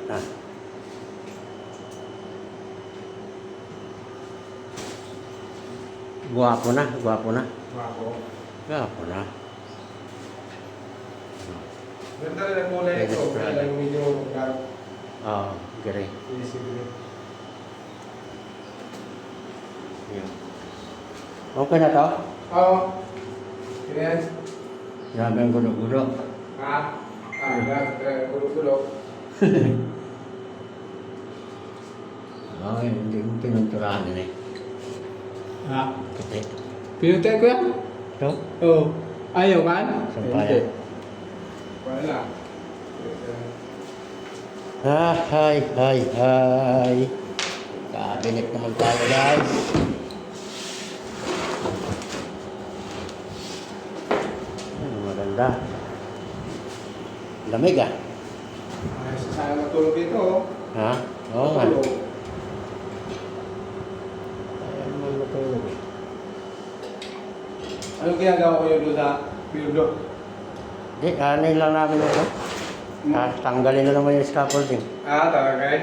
Ah. Guwapo na, guwapo na. Ako. Guwapo na. Ganda rin ang kulay ito. Kaya lang medyo dark. Oo, gray. Easy green. Yan. Okay na to? Oo. Yan. Grabe ang gulo-gulo. Ha? Yan. Gulo-gulo. Okay, hindi mo pinunturahan eh. Ha? Kasi, Pinutay ko yan? ito, Oo. Ayaw kan? sampayan. Wala. Hi, hi, hi. Kabinet naman tayo, guys. Maganda. Lamig ah. Ay, sayang matulog dito. Ha? Oo nga. Matulog. Ayaw naman matulog eh. Anong ginagawa ko yun doon sa pildo? Hindi, ano lang namin ito. Tanggalin na naman yung scaffolding. Ah, talaga eh.